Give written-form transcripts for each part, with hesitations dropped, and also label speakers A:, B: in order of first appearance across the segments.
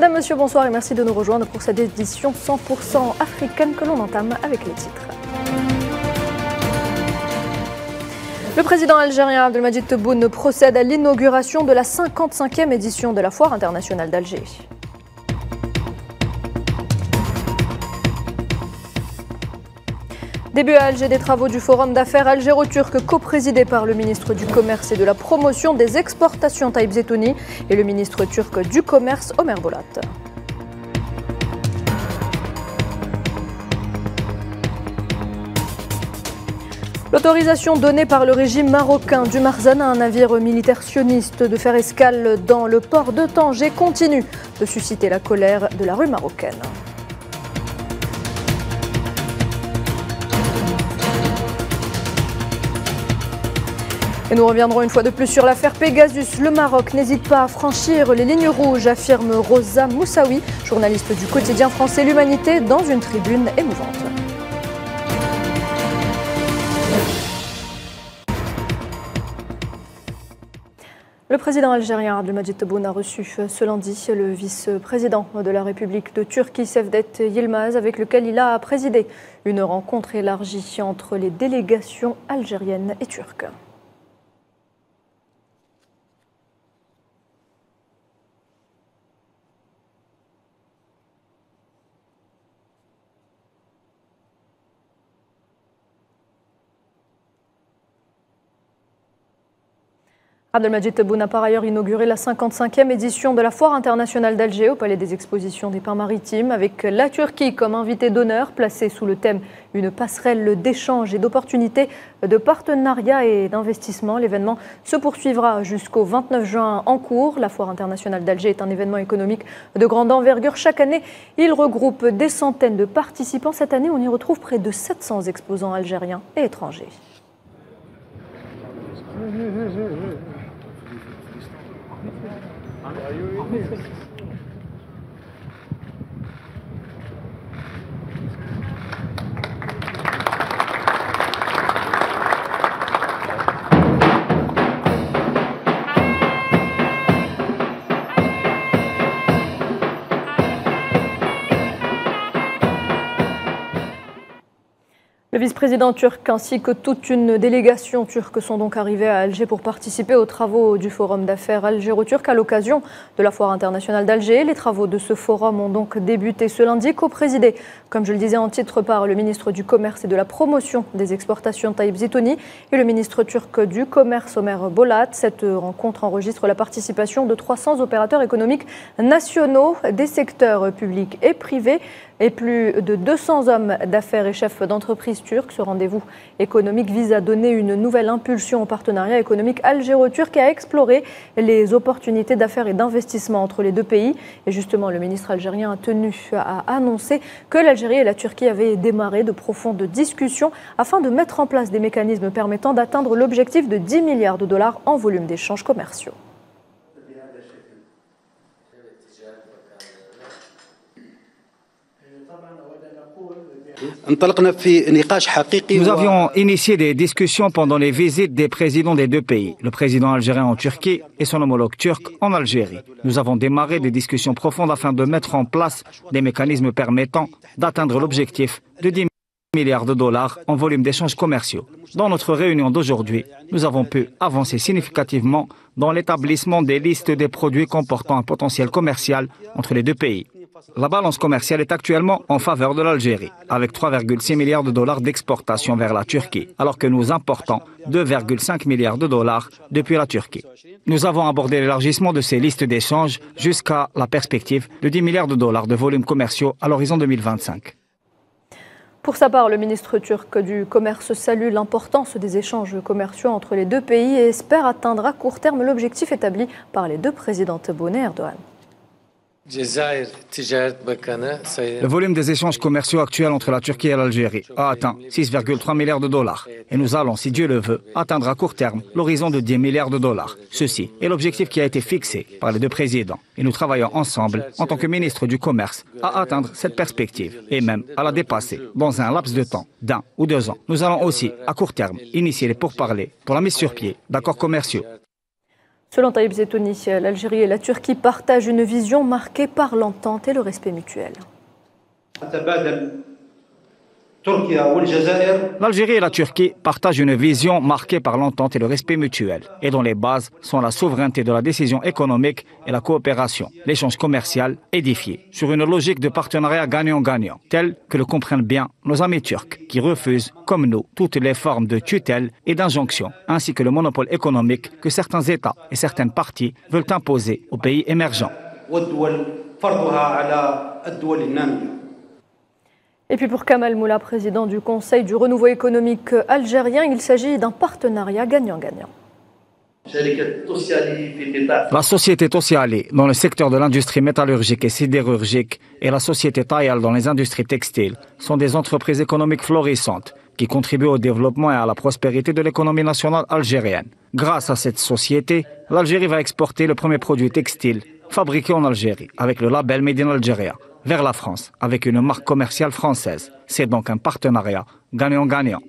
A: Madame, Monsieur, bonsoir et merci de nous rejoindre pour cette édition 100% africaine que l'on entame avec les titres. Le président algérien Abdelmadjid Tebboune procède à l'inauguration de la 55e édition de la Foire internationale d'Alger. Début à Alger des travaux du Forum d'affaires algéro-turc coprésidé par le ministre du Commerce et de la Promotion des exportations Taïb Zetouni et le ministre turc du Commerce Omer Bolat. L'autorisation donnée par le régime marocain du Marzana, un navire militaire sioniste, de faire escale dans le port de Tanger continue de susciter la colère de la rue marocaine. Et nous reviendrons une fois de plus sur l'affaire Pegasus. Le Maroc n'hésite pas à franchir les lignes rouges, affirme Rosa Moussaoui, journaliste du quotidien français L'Humanité, dans une tribune émouvante. Le président algérien Abdelmadjid Tebboune a reçu ce lundi le vice-président de la République de Turquie, Cevdet Yilmaz, avec lequel il a présidé une rencontre élargie entre les délégations algériennes et turques. Abdelmadjid Tebboune a par ailleurs inauguré la 55e édition de la Foire internationale d'Alger au Palais des Expositions des Pins Maritimes, avec la Turquie comme invité d'honneur, placée sous le thème « Une passerelle d'échanges et d'opportunités, de partenariat et d'investissement ». L'événement se poursuivra jusqu'au 29 juin en cours. La Foire internationale d'Alger est un événement économique de grande envergure. Chaque année, il regroupe des centaines de participants. Cette année, on y retrouve près de 700 exposants algériens et étrangers. Le vice-président turc ainsi que toute une délégation turque sont donc arrivés à Alger pour participer aux travaux du Forum d'affaires algéro-turc à l'occasion de la Foire internationale d'Alger. Les travaux de ce forum ont donc débuté ce lundi, coprésidés, comme je le disais en titre, par le ministre du Commerce et de la Promotion des exportations Taïb Zetouni et le ministre turc du Commerce Omer Bolat. Cette rencontre enregistre la participation de 300 opérateurs économiques nationaux des secteurs publics et privés et plus de 200 hommes d'affaires et chefs d'entreprise turcs. Ce rendez-vous économique vise à donner une nouvelle impulsion au partenariat économique algéro-turc et à explorer les opportunités d'affaires et d'investissement entre les deux pays. Et justement, le ministre algérien a tenu à annoncer que l'Algérie et la Turquie avaient démarré de profondes discussions afin de mettre en place des mécanismes permettant d'atteindre l'objectif de 10 milliards de dollars en volume d'échanges commerciaux.
B: Nous avions initié des discussions pendant les visites des présidents des deux pays, le président algérien en Turquie et son homologue turc en Algérie. Nous avons démarré des discussions profondes afin de mettre en place des mécanismes permettant d'atteindre l'objectif de 10 milliards de dollars en volume d'échanges commerciaux. Dans notre réunion d'aujourd'hui, nous avons pu avancer significativement dans l'établissement des listes des produits comportant un potentiel commercial entre les deux pays. La balance commerciale est actuellement en faveur de l'Algérie, avec 3,6 milliards de dollars d'exportation vers la Turquie, alors que nous importons 2,5 milliards de dollars depuis la Turquie. Nous avons abordé l'élargissement de ces listes d'échanges jusqu'à la perspective de 10 milliards de dollars de volumes commerciaux à l'horizon 2025.
A: Pour sa part, le ministre turc du Commerce salue l'importance des échanges commerciaux entre les deux pays et espère atteindre à court terme l'objectif établi par les deux présidents Tebboune et Erdogan.
B: Le volume des échanges commerciaux actuels entre la Turquie et l'Algérie a atteint 6,3 milliards de dollars. Et nous allons, si Dieu le veut, atteindre à court terme l'horizon de 10 milliards de dollars. Ceci est l'objectif qui a été fixé par les deux présidents. Et nous travaillons ensemble, en tant que ministre du Commerce, à atteindre cette perspective et même à la dépasser dans un laps de temps d'1 ou 2 ans. Nous allons aussi, à court terme, initier les pourparlers pour la mise sur pied d'accords commerciaux.
A: Selon Taïb Zetouni, l'Algérie et la Turquie partagent une vision marquée par l'entente et le respect mutuel.
B: L'Algérie et la Turquie partagent une vision marquée par l'entente et le respect mutuel, et dont les bases sont la souveraineté de la décision économique et la coopération, l'échange commercial édifié, sur une logique de partenariat gagnant-gagnant, telle que le comprennent bien nos amis turcs, qui refusent, comme nous, toutes les formes de tutelle et d'injonction, ainsi que le monopole économique que certains États et certaines parties veulent imposer aux pays émergents.
A: Et puis pour Kamal Moula, président du Conseil du renouveau économique algérien, il s'agit d'un partenariat gagnant-gagnant.
B: La société Tossiali dans le secteur de l'industrie métallurgique et sidérurgique et la société Tayal dans les industries textiles sont des entreprises économiques florissantes qui contribuent au développement et à la prospérité de l'économie nationale algérienne. Grâce à cette société, l'Algérie va exporter le premier produit textile fabriqué en Algérie avec le label Made in Algeria vers la France avec une marque commerciale française. C'est donc un partenariat gagnant-gagnant.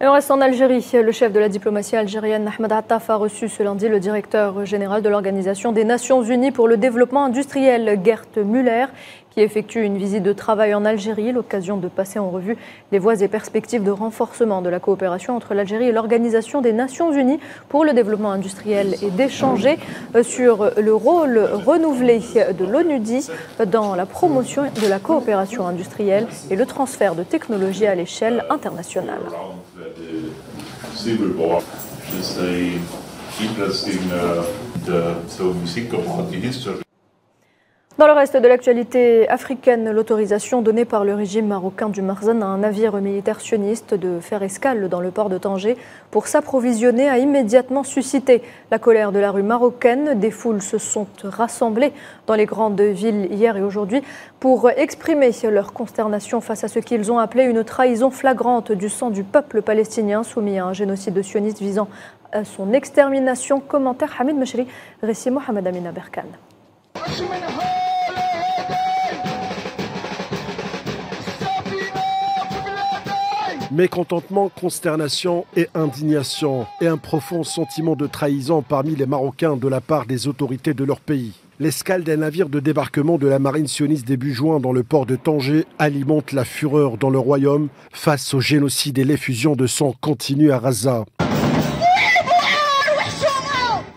A: Et on reste en Algérie. Le chef de la diplomatie algérienne, Ahmed Attaf, a reçu ce lundi le directeur général de l'Organisation des Nations Unies pour le développement industriel, Gert Müller, qui effectue une visite de travail en Algérie, l'occasion de passer en revue les voies et perspectives de renforcement de la coopération entre l'Algérie et l'Organisation des Nations Unies pour le développement industriel et d'échanger sur le rôle renouvelé de l'ONUDI dans la promotion de la coopération industrielle et le transfert de technologies à l'échelle internationale. Dans le reste de l'actualité africaine, l'autorisation donnée par le régime marocain du Marzen à un navire militaire sioniste de faire escale dans le port de Tanger pour s'approvisionner a immédiatement suscité la colère de la rue marocaine. Des foules se sont rassemblées dans les grandes villes hier et aujourd'hui pour exprimer leur consternation face à ce qu'ils ont appelé une trahison flagrante du sang du peuple palestinien soumis à un génocide sioniste visant à son extermination. Commentaire Hamid Meshri, récit Mohamed Amina Berkan.
C: Mécontentement, consternation et indignation et un profond sentiment de trahison parmi les Marocains de la part des autorités de leur pays. L'escale d'un navire de débarquement de la marine sioniste début juin dans le port de Tanger alimente la fureur dans le royaume face au génocide et l'effusion de sang continue à Gaza.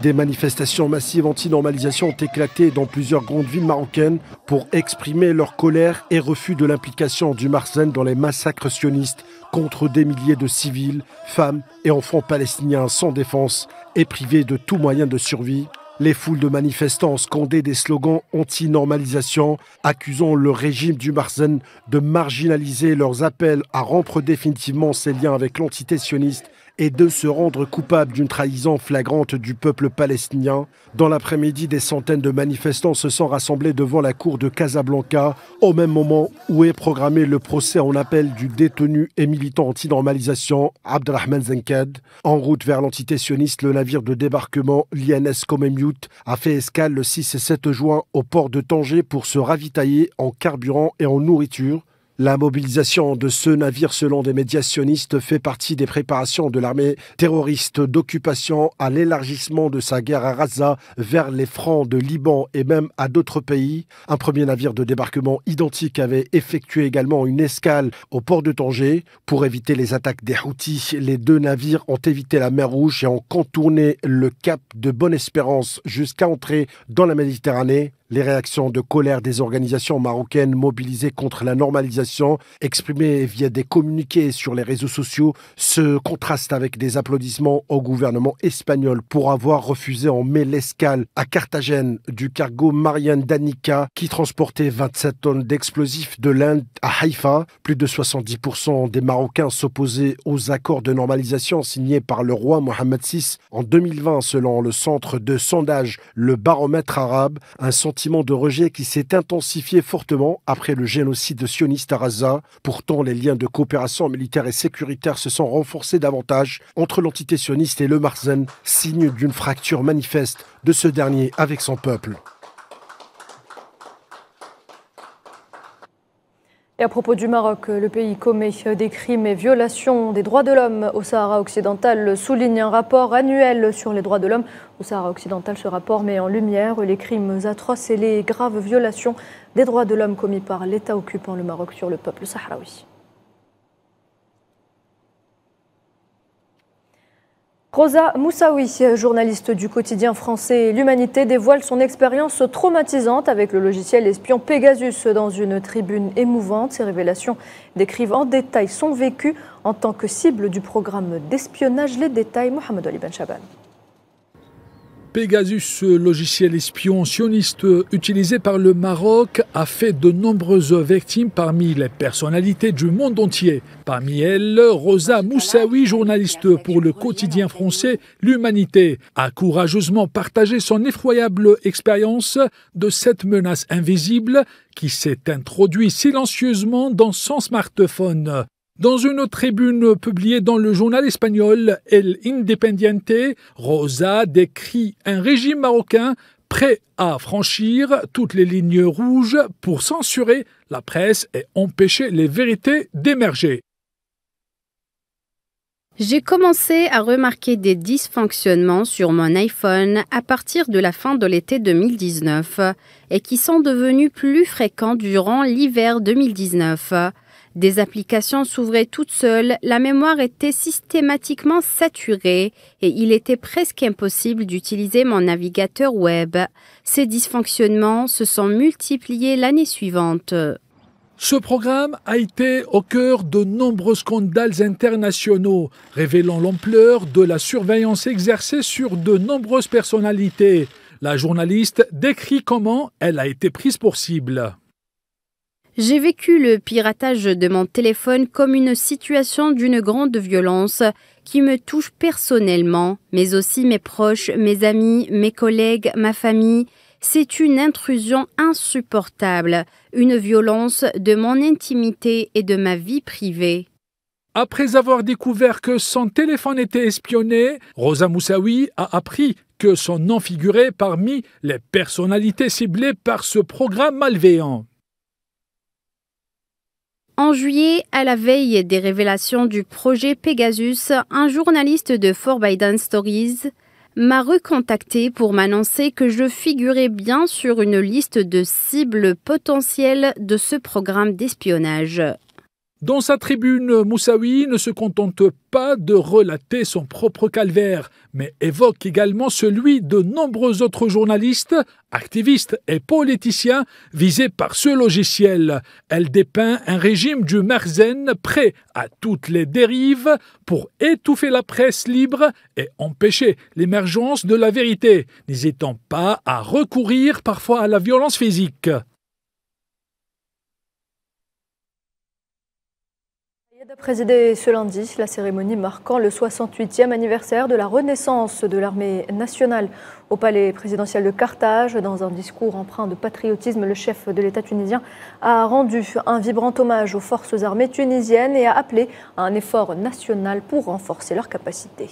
C: Des manifestations massives anti-normalisation ont éclaté dans plusieurs grandes villes marocaines pour exprimer leur colère et refus de l'implication du Marzen dans les massacres sionistes contre des milliers de civils, femmes et enfants palestiniens sans défense et privés de tout moyen de survie. Les foules de manifestants scandaient des slogans anti-normalisation, accusant le régime du Marzen de marginaliser leurs appels à rompre définitivement ses liens avec l'entité sioniste et de se rendre coupable d'une trahison flagrante du peuple palestinien. Dans l'après-midi, des centaines de manifestants se sont rassemblés devant la cour de Casablanca, au même moment où est programmé le procès en appel du détenu et militant anti-normalisation Abdelrahman Zenkad. En route vers l'entité sioniste, le navire de débarquement l'INS Komemyout a fait escale le 6 et 7 juin au port de Tanger pour se ravitailler en carburant et en nourriture. La mobilisation de ce navire, selon des médias sionistes, fait partie des préparations de l'armée terroriste d'occupation à l'élargissement de sa guerre à Gaza vers les fronts de Liban et même à d'autres pays. Un premier navire de débarquement identique avait effectué également une escale au port de Tanger. Pour éviter les attaques des Houthis, les deux navires ont évité la mer Rouge et ont contourné le cap de Bonne-Espérance jusqu'à entrer dans la Méditerranée. Les réactions de colère des organisations marocaines mobilisées contre la normalisation, exprimées via des communiqués sur les réseaux sociaux, se contrastent avec des applaudissements au gouvernement espagnol pour avoir refusé en mai l'escale à Carthagène du cargo Marianne Danica qui transportait 27 tonnes d'explosifs de l'Inde à Haïfa. Plus de 70% des Marocains s'opposaient aux accords de normalisation signés par le roi Mohamed VI en 2020 selon le centre de sondage Le Baromètre arabe, un sentiment de rejet qui s'est intensifié fortement après le génocide sioniste à Gaza. Pourtant, les liens de coopération militaire et sécuritaire se sont renforcés davantage entre l'entité sioniste et le Marzen, signe d'une fracture manifeste de ce dernier avec son peuple.
A: Et à propos du Maroc, le pays commet des crimes et violations des droits de l'homme au Sahara occidental, souligne un rapport annuel sur les droits de l'homme au Sahara occidental. Ce rapport met en lumière les crimes atroces et les graves violations des droits de l'homme commis par l'État occupant le Maroc sur le peuple sahraoui. Rosa Moussaoui, journaliste du quotidien français L'Humanité, dévoile son expérience traumatisante avec le logiciel espion Pegasus dans une tribune émouvante. Ces révélations décrivent en détail son vécu en tant que cible du programme d'espionnage. Les détails, Mohamed Ali Ben Chaban.
D: Pegasus, logiciel espion sioniste utilisé par le Maroc, a fait de nombreuses victimes parmi les personnalités du monde entier. Parmi elles, Rosa Moussaoui, journaliste pour le quotidien français L'Humanité, a courageusement partagé son effroyable expérience de cette menace invisible qui s'est introduite silencieusement dans son smartphone. Dans une tribune publiée dans le journal espagnol El Independiente, Rosa décrit un régime marocain prêt à franchir toutes les lignes rouges pour censurer la presse et empêcher les vérités d'émerger.
E: J'ai commencé à remarquer des dysfonctionnements sur mon iPhone à partir de la fin de l'été 2019 et qui sont devenus plus fréquents durant l'hiver 2019. Des applications s'ouvraient toutes seules, la mémoire était systématiquement saturée et il était presque impossible d'utiliser mon navigateur web. Ces dysfonctionnements se sont multipliés l'année suivante.
D: Ce programme a été au cœur de nombreux scandales internationaux, révélant l'ampleur de la surveillance exercée sur de nombreuses personnalités. La journaliste décrit comment elle a été prise pour cible.
E: J'ai vécu le piratage de mon téléphone comme une situation d'une grande violence qui me touche personnellement, mais aussi mes proches, mes amis, mes collègues, ma famille. C'est une intrusion insupportable, une violence de mon intimité et de ma vie privée.
D: Après avoir découvert que son téléphone était espionné, Rosa Moussaoui a appris que son nom figurait parmi les personnalités ciblées par ce programme malveillant.
E: En juillet, à la veille des révélations du projet Pegasus, un journaliste de Forbidden Stories m'a recontacté pour m'annoncer que je figurais bien sur une liste de cibles potentielles de ce programme d'espionnage.
D: Dans sa tribune, Moussaoui ne se contente pas de relater son propre calvaire, mais évoque également celui de nombreux autres journalistes, activistes et politiciens visés par ce logiciel. Elle dépeint un régime du Merzen prêt à toutes les dérives pour étouffer la presse libre et empêcher l'émergence de la vérité, n'hésitant pas à recourir parfois à la violence physique.
A: A présidé ce lundi la cérémonie marquant le 68e anniversaire de la renaissance de l'armée nationale au palais présidentiel de Carthage. Dans un discours empreint de patriotisme, le chef de l'État tunisien a rendu un vibrant hommage aux forces armées tunisiennes et a appelé à un effort national pour renforcer leurs capacités.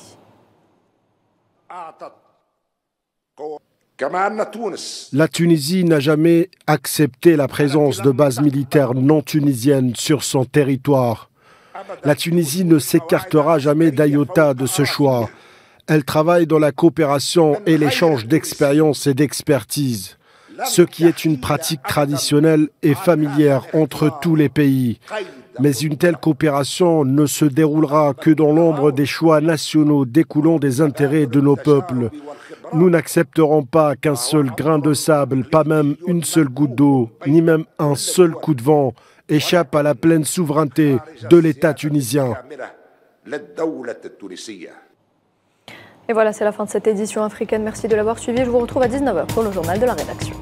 C: La Tunisie n'a jamais accepté la présence de bases militaires non tunisiennes sur son territoire. La Tunisie ne s'écartera jamais d'iota de ce choix. Elle travaille dans la coopération et l'échange d'expériences et d'expertise, ce qui est une pratique traditionnelle et familière entre tous les pays. Mais une telle coopération ne se déroulera que dans l'ombre des choix nationaux découlant des intérêts de nos peuples. Nous n'accepterons pas qu'un seul grain de sable, pas même une seule goutte d'eau, ni même un seul coup de vent, échappe à la pleine souveraineté de l'État tunisien.
A: Et voilà, c'est la fin de cette édition africaine. Merci de l'avoir suivi. Je vous retrouve à 19h pour le journal de la rédaction.